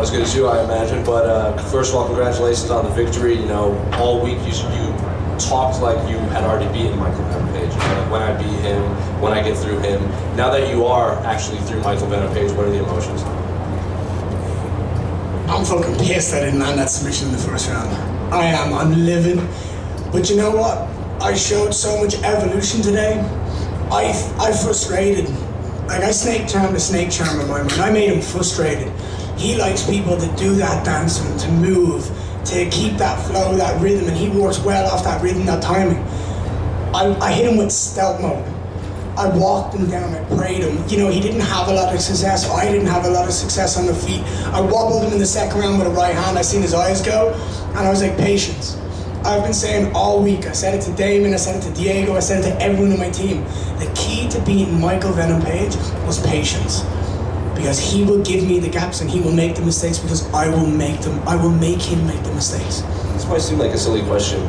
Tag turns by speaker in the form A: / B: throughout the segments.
A: as good as you, I imagine. But first of all, congratulations on the victory. You know, all week you talked like you had already beaten Michael Venom Page. You know, like, when I beat him, when I get through him. Now that you are actually through Michael Venom Page, what are the emotions?
B: I'm fucking pissed I didn't land that submission in the first round. I'm livid. But you know what? I showed so much evolution today. I frustrated. Like, I snake charmed a snake charmer in my mind. I made him frustrated. He likes people to do that dancing, to move, to keep that flow, that rhythm, and he works well off that rhythm, that timing. I hit him with stealth mode. I walked him down, I prayed him. You know, he didn't have a lot of success. I didn't have a lot of success on the feet. I wobbled him in the second round with a right hand. I seen his eyes go, and I was like, patience. I've been saying all week, I said it to Damon, I said it to Diego, I said it to everyone on my team. The key to beating Michael Venom Page was patience. Because he will give me the gaps and he will make the mistakes because I will make them. I will make him make the mistakes.
A: This might seem like a silly question.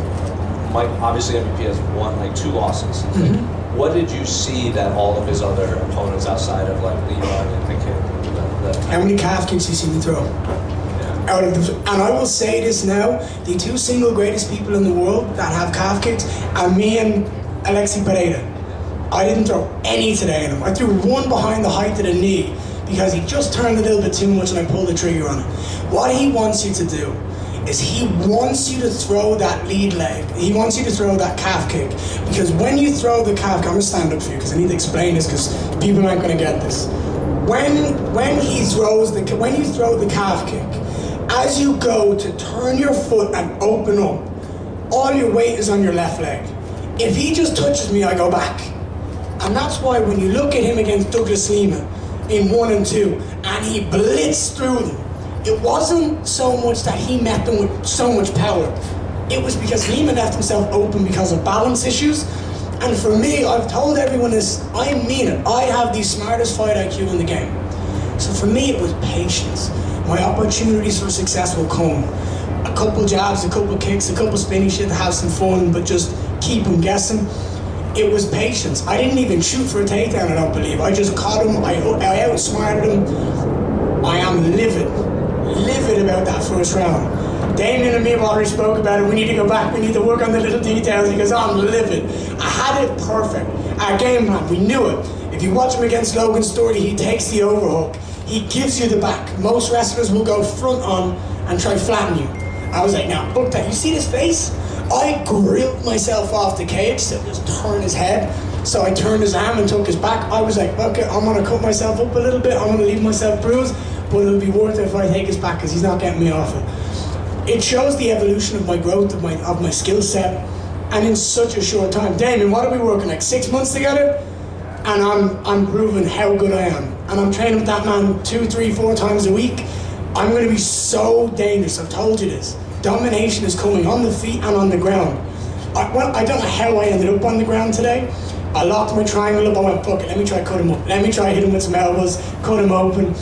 A: Mike, obviously MVP has won like 2 losses. Mm-hmm. What did you see that all of his other opponents outside of like Leon and the kid?
B: How many calf kicks you see me throw? Out of the, and I will say this now, the 2 single greatest people in the world that have calf kicks are me and Alexi Pereira. I didn't throw any today in him. I threw one behind the height of the knee because he just turned a little bit too much and I pulled the trigger on it. What he wants you to do is he wants you to throw that lead leg. He wants you to throw that calf kick. Because when you throw the calf kick, I'm gonna stand up for you because I need to explain this because people aren't gonna get this. When you throw the calf kick, as you go to turn your foot and open up, all your weight is on your left leg. If he just touches me, I go back. And that's why when you look at him against Douglas Lima in 1 and 2, and he blitzed through them, it wasn't so much that he met them with so much power. It was because Lima left himself open because of balance issues. And for me, I've told everyone this, I mean it. I have the smartest fight IQ in the game. So for me, it was patience. My opportunities for success will come. A couple jabs, a couple kicks, a couple spinning shit to have some fun, but just keep him guessing. It was patience. I didn't even shoot for a takedown, I don't believe. I just caught him, I outsmarted him. I am livid about that first round. Damien and me have already spoke about it. We need to go back, we need to work on the little details because I'm livid. I had it perfect. Our game plan, we knew it. If you watch him against Logan Sturdy, he takes the overhook. He gives you the back. Most wrestlers will go front on and try flatten you. I was like, now, book that. You see this face? I grilled myself off the cage to just turn his head. So I turned his arm and took his back. I was like, okay, I'm gonna cut myself up a little bit. I'm gonna leave myself bruised, but it'll be worth it if I take his back because he's not getting me off it. It shows the evolution of my growth, of my skill set, and in such a short time. Damien, what are we working, like 6 months together? And I'm proving how good I am. And I'm training with that man 2, 3, 4 times a week. I'm gonna be so dangerous, I've told you this. Domination is coming on the feet and on the ground. I don't know how I ended up on the ground today. I locked my triangle up, I went, fuck it, let me try cut him up. Let me try hit him with some elbows, cut him open.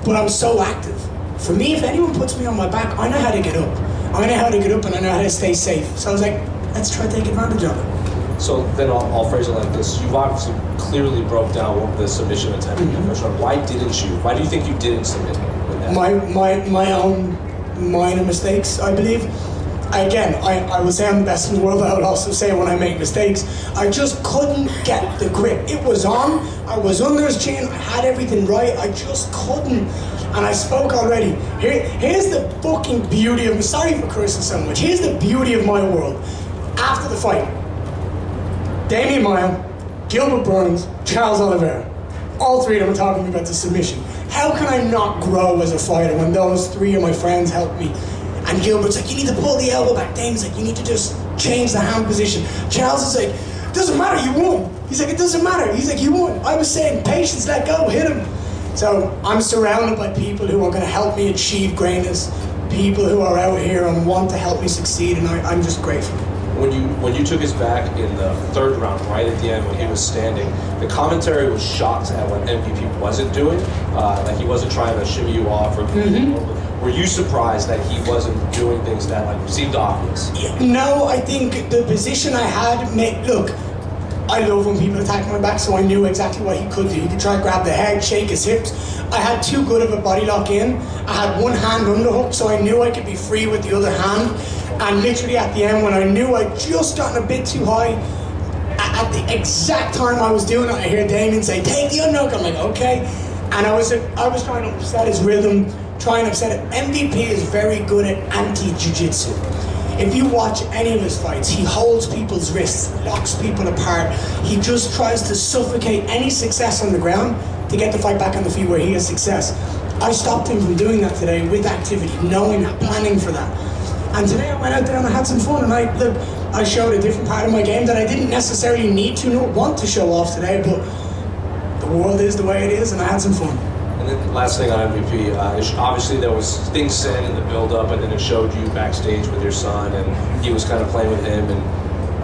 B: But I'm so active. For me, if anyone puts me on my back, I know how to get up. I know how to get up and I know how to stay safe. So I was like, let's try to take advantage of it.
A: So then I'll phrase it like this. You've obviously clearly broke down the submission attempt in the first round. Why didn't you? Why do you think you didn't submit him?
B: My own minor mistakes, I believe. Again, I would say I'm the best in the world. I would also say when I make mistakes, I just couldn't get the grip. It was on, I was under his chin, I had everything right, I just couldn't. And I spoke already. Here's the fucking beauty of, sorry for cursing so much, here's the beauty of my world. After the fight, Damian Maia, Gilbert Burns, Charles Oliveira, all 3 of them are talking about the submission. How can I not grow as a fighter when those 3 of my friends helped me? And Gilbert's like, you need to pull the elbow back. Dame's like, you need to just change the hand position. Charles is like, it doesn't matter, you won. He's like, it doesn't matter. He's like, you won. I was saying, patience, let go, hit him. So I'm surrounded by people who are going to help me achieve greatness, people who are out here and want to help me succeed, and I'm just grateful.
A: When you took his back in the 3rd round, right at the end when he was standing, the commentary was shocked at what MVP wasn't doing. Like he wasn't trying to shimmy you off or Were you surprised that he wasn't doing things that like seemed obvious?
B: No, I think the position I had look, I love when people attack my back, so I knew exactly what he could do. He could try to grab the head, shake his hips. I had too good of a body lock in. I had one hand underhook, so I knew I could be free with the other hand. And literally at the end, when I knew I'd just gotten a bit too high, at the exact time I was doing it, I hear Damien say, "Take the underhook." I'm like, okay. And I was trying to upset his rhythm, trying to upset it. MVP is very good at anti-jiu-jitsu. If you watch any of his fights, he holds people's wrists, locks people apart. He just tries to suffocate any success on the ground to get the fight back on the feet where he has success. I stopped him from doing that today with activity, knowing that, planning for that. And today I went out there and I had some fun, and I showed a different part of my game that I didn't necessarily need to nor want to show off today, but the world is the way it is, and I had some fun.
A: And then last thing on MVP, obviously there was things said in the build-up, and then it showed you backstage with your son, and he was kind of playing with him, and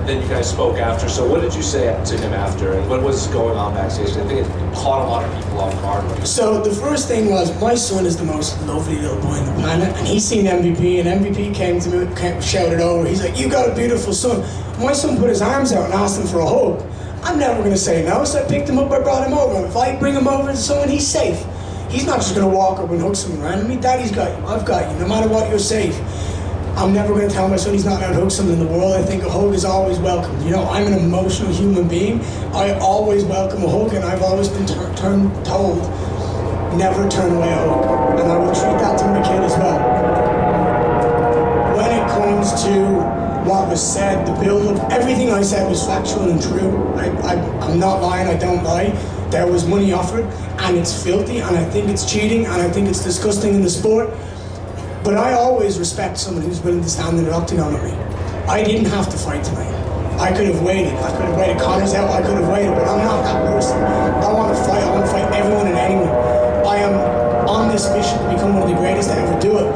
A: then you guys spoke after. So what did you say to him after, and what was going on backstage? I think it caught a lot of people off guard.
B: So the first thing was, my son is the most lovely little boy on the planet, and he's seen MVP, and MVP came to me, shouted over. He's like, "You got a beautiful son." My son put his arms out and asked him for a hug. I'm never going to say no, so I picked him up, I brought him over. If I bring him over to someone, he's safe. He's not just going to walk up and hug someone randomly. Daddy's got you, I've got you, no matter what, you're safe. I'm never going to tell my son he's not allowed to hug someone in the world. I think a hug is always welcome. You know, I'm an emotional human being. I always welcome a hug, and I've always been told, never turn away a hug. And I will treat that to my kid as well. When it comes to what was said, the build-up, everything I said was factual and true. I'm not lying, I don't lie. There was money offered, and it's filthy, and I think it's cheating, and I think it's disgusting in the sport. But I always respect someone who's willing to stand in an octagon with me. I didn't have to fight tonight. I could have waited. I could have waited Conors out, I could have waited, but I'm not that person. I want to fight. I want to fight everyone and anyone. I am on this mission to become one of the greatest to ever do it.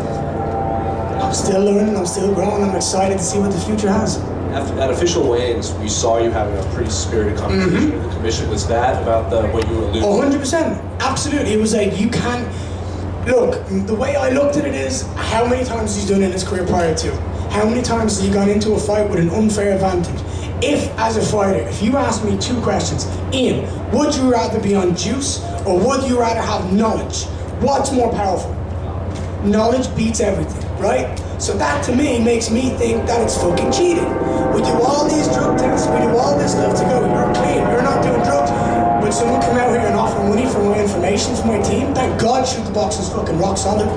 B: I'm still learning, I'm still growing, I'm excited to see what the future has.
A: At official weigh-ins, we saw you having a pretty spirited conversation with the commission. Was that about what you were alluding to?
B: 100%. Absolutely. It was like, you can't... Look, the way I looked at it is, how many times he's done it in his career prior to? How many times has he gone into a fight with an unfair advantage? If, as a fighter, if you ask me two questions, Ian, would you rather be on juice, or would you rather have knowledge? What's more powerful? Knowledge beats everything, right? So that to me makes me think that it's fucking cheating. We do all these drug tests, we do all this stuff to go, you're clean, you're not doing drugs. But someone come out here and offer money for my information for my team, thank God Shoot the Box is fucking rock solid.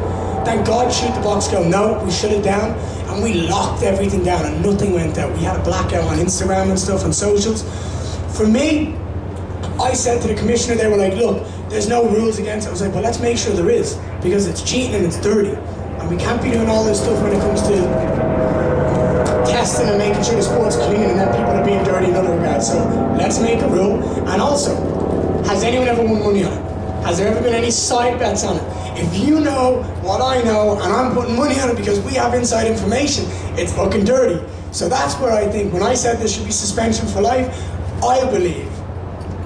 B: Thank God Shoot the Box go, no, we shut it down, and we locked everything down and nothing went out. We had a blackout on Instagram and stuff, on socials. For me, I said to the commissioner, they were like, look, there's no rules against it. I was like, well, let's make sure there is, because it's cheating and it's dirty. And we can't be doing all this stuff when it comes to testing and making sure the sport's clean, and then people are being dirty in other regards. So let's make a rule. And also, has anyone ever won money on it? Has there ever been any side bets on it? If you know what I know, and I'm putting money on it because we have inside information, it's fucking dirty. So that's where I think, when I said there should be suspension for life, I believe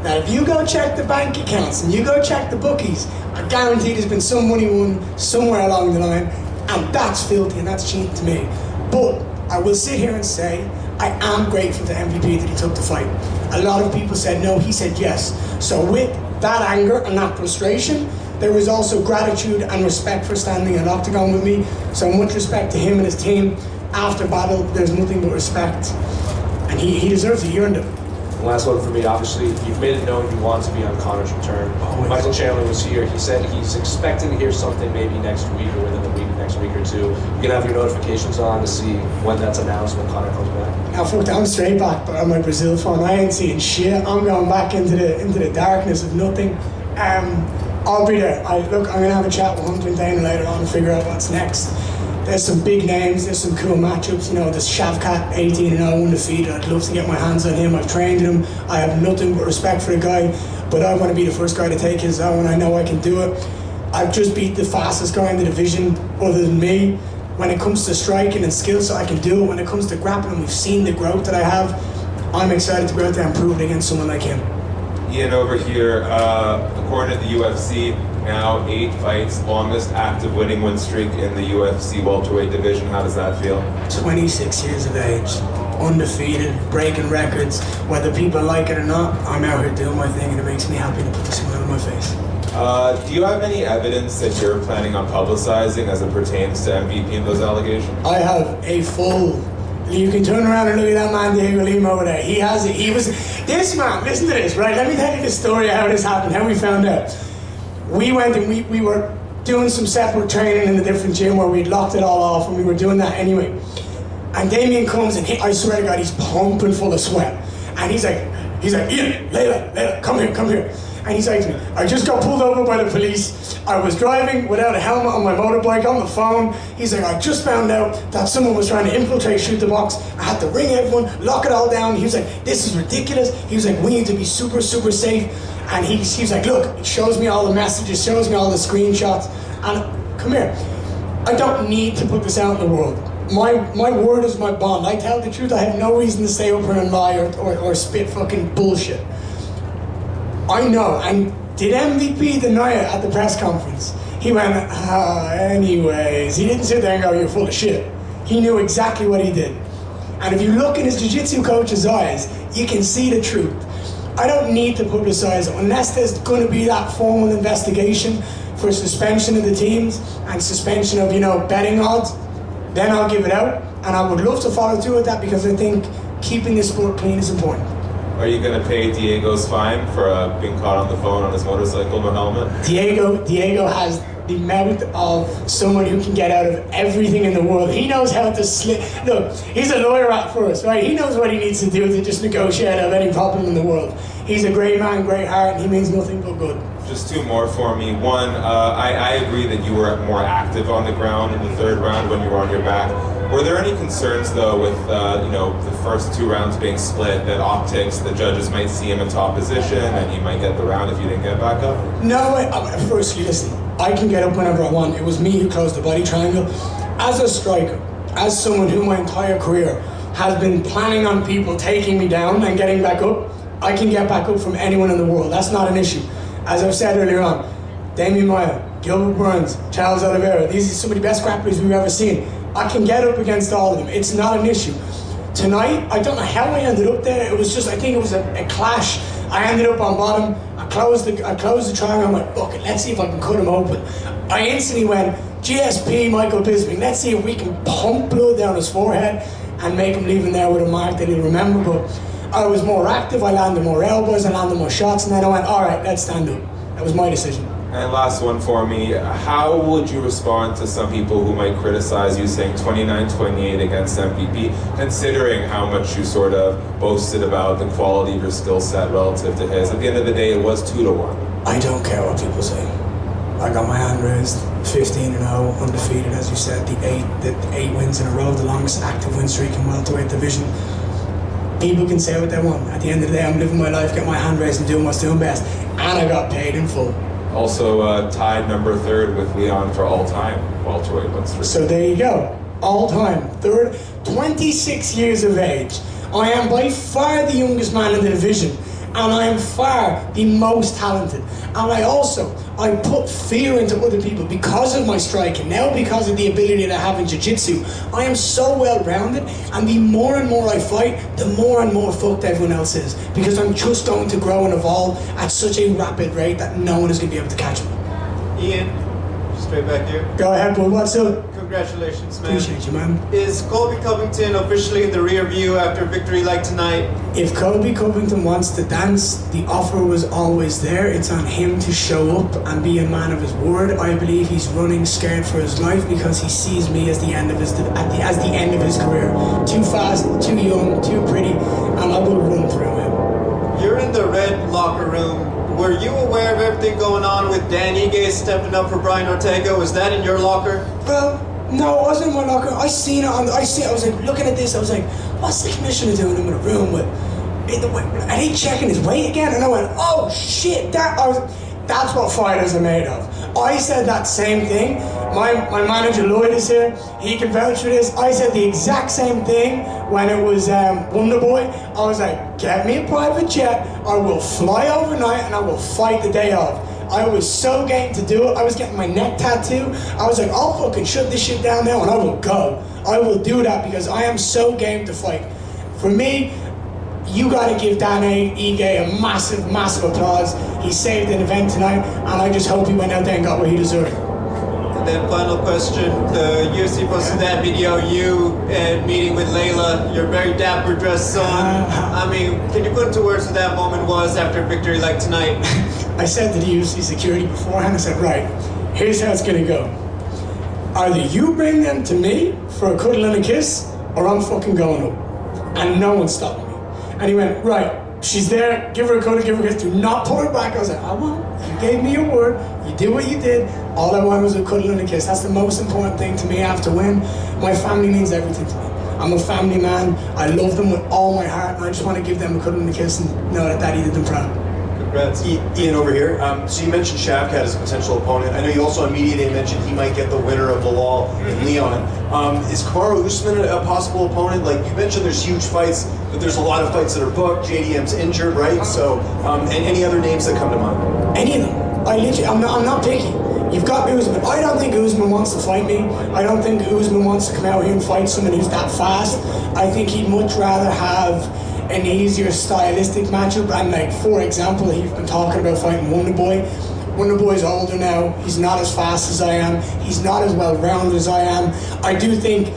B: that if you go check the bank accounts and you go check the bookies, I guarantee there's been some money won somewhere along the line, and that's filthy and that's cheating to me. But I will sit here and say, I am grateful to MVP that he took the fight. A lot of people said no, he said yes. So with that anger and that frustration, there was also gratitude and respect for standing in an octagon with me. So much respect to him and his team. After battle, there's nothing but respect. And he deserves it, he earned it.
A: Last one for me, obviously, you've made it known you want to be on Conor's return. Always. Michael Chandler was here. He said he's expecting to hear something maybe next week or within the week, next week or two. You're going to have your notifications on to see when that's announced, when Conor comes back.
B: Now, fuck, I'm straight back on my Brazil phone. I ain't seeing shit. I'm going back into the darkness of nothing. I'll be there. I'm going to have a chat with Hunter and Dana later on to figure out what's next. There's some big names, there's some cool matchups, you know, there's Shavkat, 18-0, undefeated. I'd love to get my hands on him. I've trained him. I have nothing but respect for the guy, but I want to be the first guy to take his own. I know I can do it. I've just beat the fastest guy in the division other than me. When it comes to striking and skill, so I can do it. When it comes to grappling, we've seen the growth that I have. I'm excited to go out there and prove it against someone like him.
C: Ian, over here, according to the UFC, now 8 fights, longest active winning win streak in the UFC welterweight division. How does that feel?
B: 26 years of age. undefeated, breaking records. Whether people like it or not, I'm out here doing my thing, and it makes me happy to put a smile on my face.
C: Do you have any evidence that you're planning on publicizing as it pertains to MVP and those allegations?
B: I have a full... You can turn around and look at that man, Diego Lima, over there. He has it. He was... This man, listen to this, right? Let me tell you the story of how this happened, how we found out. We went and we were doing some separate training in a different gym where we'd locked it all off, and we were doing that anyway. And Damien comes and I swear to God, he's pumping full of sweat. And he's like, Ian, Layla, come here. And he's like to me, I just got pulled over by the police. I was driving without a helmet on my motorbike on the phone. He's like, I just found out that someone was trying to infiltrate Shoot the Box. I had to ring everyone, lock it all down. He was like, this is ridiculous. He was like, we need to be super, super safe. And he was like, look, it shows me all the messages, shows me all the screenshots. And come here, I don't need to put this out in the world. My word is my bond. I tell the truth. I have no reason to stay up here and lie or spit fucking bullshit. I know, and did MVP deny it at the press conference? He went, anyways. He didn't sit there and go, you're full of shit. He knew exactly what he did. And if you look in his jiu-jitsu coach's eyes, you can see the truth. I don't need to publicize it unless there's going to be that formal investigation for suspension of the teams and suspension of, betting odds. Then I'll give it out. And I would love to follow through with that because I think keeping the sport clean is important.
C: Are you going to pay Diego's fine for being caught on the phone on his motorcycle, no helmet?
B: Diego has the mouth of someone who can get out of everything in the world. He knows how to slip. Look, he's a lawyer at first, right? He knows what he needs to do to just negotiate out of any problem in the world. He's a great man, great heart, and he means nothing but good.
C: Just two more for me. One, I agree that you were more active on the ground in the third round when you were on your back. Were there any concerns, though, with the first two rounds being split, that optics, the judges might see him in top position and he might get the round if you didn't get back up?
B: No, firstly, listen, I can get up whenever I want. It was me who closed the body triangle. As a striker, as someone who my entire career has been planning on people taking me down and getting back up, I can get back up from anyone in the world. That's not an issue. As I've said earlier on, Damian Maia, Gilbert Burns, Charles Oliveira, these are some of the best grapplers we've ever seen. I can get up against all of them. It's not an issue. Tonight, I don't know how I ended up there. It was just, I think it was a clash. I ended up on bottom. I closed the triangle. I'm like, fuck it, let's see if I can cut him open. I instantly went, GSP, Michael Bisping, let's see if we can pump blood down his forehead and make him leave in there with a mark that he'll remember. But I was more active, I landed more elbows, I landed more shots, and then I went, all right, let's stand up. That was my decision.
C: And last one for me, how would you respond to some people who might criticize you saying 29-28 against MVP, considering how much you sort of boasted about the quality of your skill set relative to his? At the end of the day, it was 2-1.
B: I don't care what people say. I got my hand raised, 15-0, undefeated, as you said, the eight wins in a row, the longest active win streak in welterweight division. People can say what they want. At the end of the day, I'm living my life, get my hand raised and doing what's doing best. And I got paid in full.
C: Also tied number 3rd with Leon for all-time welterweight win streak.
B: So there you go. All-time, 3rd, 26 years of age. I am by far the youngest man in the division. And I am far the most talented. And I put fear into other people because of my striking. Now because of the ability that I have in jiu-jitsu. I am so well-rounded, and the more and more I fight, the more and more fucked everyone else is. Because I'm just going to grow and evolve at such a rapid rate that no one is going to be able to catch me.
D: Ian, straight back here.
B: Go ahead, bud. What's up?
D: Congratulations, man.
B: Appreciate you, man.
D: Is Colby Covington officially in the rear view after a victory like tonight?
B: If Colby Covington wants to dance, the offer was always there. It's on him to show up and be a man of his word. I believe he's running scared for his life because he sees me as the end of his career. Too fast, too young, too pretty, and I will run through him.
D: You're in the red locker room. Were you aware of everything going on with Dan Ige stepping up for Brian Ortega? Was that in your locker?
B: Well, no, it wasn't in my locker. I seen it. I was like looking at this. I was like, what's the commissioner doing in the room with? Are they checking his weight again? And I went, oh shit! That's what fighters are made of. I said that same thing. My manager Lloyd is here. He can vouch for this. I said the exact same thing when it was Wonder Boy. I was like, get me a private jet. I will fly overnight and I will fight the day of. I was so game to do it. I was getting my neck tattoo. I was like, I'll fucking shut this shit down now and I will go. I will do that because I am so game to fight. For me, you got to give Dan Ige a massive, massive applause. He saved an event tonight, and I just hope he went out there and got what he deserved.
D: And then final question, the UFC posted that video, you meeting with Layla, your very dapper dressed son. I mean, can you put into words what that moment was after a victory like tonight?
B: I said to the UFC security beforehand, I said, right, here's how it's gonna go. Either you bring them to me for a cuddle and a kiss, or I'm fucking going up. And no one stopped me. And he went, right, she's there, give her a cuddle, give her a kiss, do not pull her back. I was like, I won't. You gave me your word, you did what you did. All I wanted was a cuddle and a kiss. That's the most important thing to me after win. My family means everything to me. I'm a family man, I love them with all my heart, and I just want to give them a cuddle and a kiss and know that Daddy did them proud.
D: Congrats.
E: Ian over here. So you mentioned Shavkat as a potential opponent. I know you also on media day mentioned he might get the winner of Bilal and Leon. Is Kamaru Usman a possible opponent? Like you mentioned, there's huge fights, but there's a lot of fights that are booked. JDM's injured, right? So, and any other names that come to mind?
B: Any of them. I'm not picky. You've got Usman. I don't think Usman wants to fight me. I don't think Usman wants to come out here and fight someone who's that fast. I think he'd much rather have an easier stylistic matchup. And like, for example, he's been talking about fighting Wonderboy. Wonderboy's older now. He's not as fast as I am. He's not as well-rounded as I am. I do think,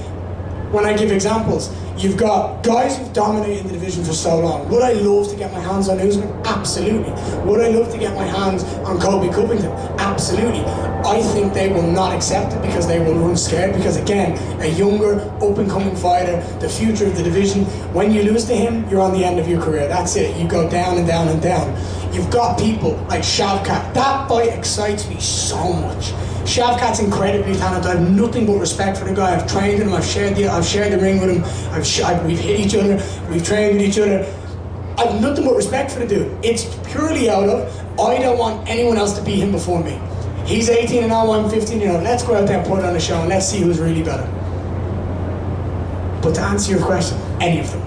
B: when I give examples, you've got guys who've dominated the division for so long. Would I love to get my hands on Usman? Absolutely. Would I love to get my hands on Colby Covington? Absolutely. I think they will not accept it because they will run scared, because again, a younger, up-and-coming fighter, the future of the division, when you lose to him, you're on the end of your career. That's it. You go down and down and down. You've got people like Shavkat. That fight excites me so much. Shavkat's incredibly talented. I have nothing but respect for the guy. I've trained him. I've shared the ring with him. We've hit each other. We've trained with each other. I have nothing but respect for the dude. It's purely out of, I don't want anyone else to beat him before me. He's 18 and I'm 15. Let's go out there and put on a show and let's see who's really better. But to answer your question, any of them.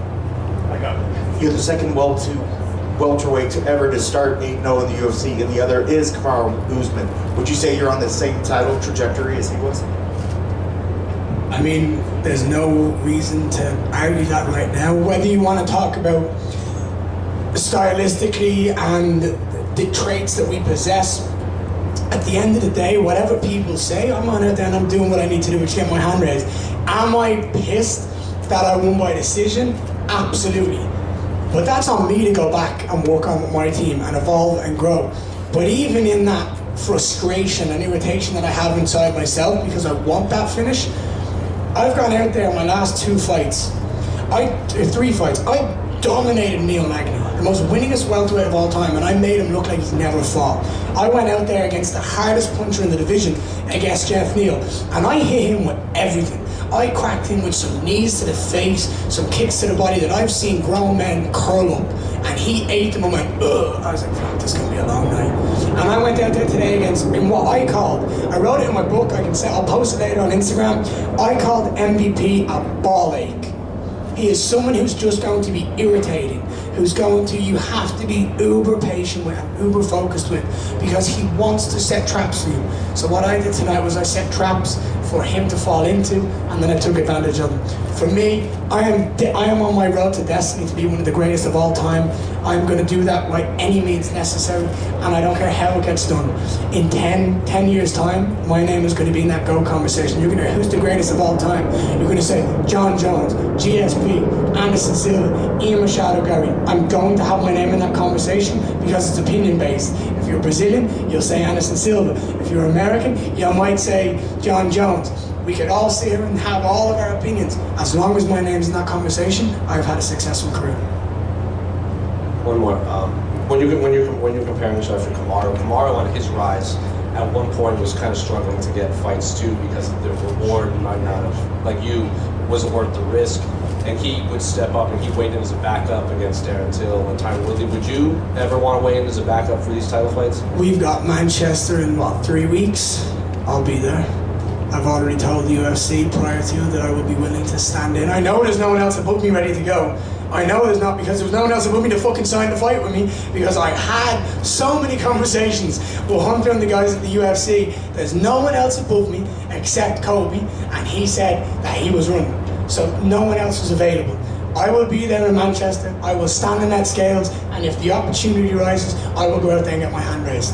E: I got it. You're the second welterweight to ever to start 8-0 in the UFC, and the other is Kamaru Usman. Would you say you're on the same title trajectory as he was?
B: I mean, there's no reason to argue that right now. Whether you want to talk about stylistically and the traits that we possess, at the end of the day, whatever people say, I'm on out there and I'm doing what I need to do to get my hand raised. Am I pissed that I won by decision? Absolutely. But that's on me to go back and work on with my team and evolve and grow. But even in that frustration and irritation that I have inside myself because I want that finish, I've gone out there in my last 3 fights, I dominated Neil Magny, the most winningest welterweight of all time, and I made him look like he's never fought. I went out there against the hardest puncher in the division, against Jeff Neal, and I hit him with everything. I cracked him with some knees to the face, some kicks to the body that I've seen grown men curl up, and he ate them and went, ugh. I was like, fuck, this is going to be a long night. And I went out there today against, in what I called, I wrote it in my book, I'll post it later on Instagram, I called MVP a ball ache. He is someone who's just going to be irritating, you have to be uber patient with, uber focused with, because he wants to set traps for you. So what I did tonight was I set traps for him to fall into, and then I took advantage of them. For me, I am on my road to destiny to be one of the greatest of all time. I'm going to do that by any means necessary, and I don't care how it gets done. In 10 years' time, my name is going to be in that GO conversation. You're going to hear who's the greatest of all time. You're going to say John Jones, GSP, Anderson Silva, Ian Machado Garry. I'm going to have my name in that conversation because it's opinion-based. If you're Brazilian, you'll say Anderson Silva. If you're American, you might say John Jones. We could all sit here and have all of our opinions. As long as my name's in that conversation, I've had a successful career.
A: One more. When you're comparing yourself to Kamaru on his rise, at one point was kind of struggling to get fights too because the reward might not have, like you, wasn't worth the risk. And he would step up and he weighed in as a backup against Darren Till and Tyron Woodley. Would you ever want to weigh in as a backup for these title fights?
B: We've got Manchester in, 3 weeks? I'll be there. I've already told the UFC prior to that I would be willing to stand in. I know there's no one else above me ready to go. I know there's not, because there was no one else above me to fucking sign the fight with me, because I had so many conversations with Hunter and the guys at the UFC. There's no one else above me except Colby, and he said that he was running. So no one else was available. I will be there in Manchester. I will stand in that scales, and if the opportunity arises, I will go out there and get my hand raised.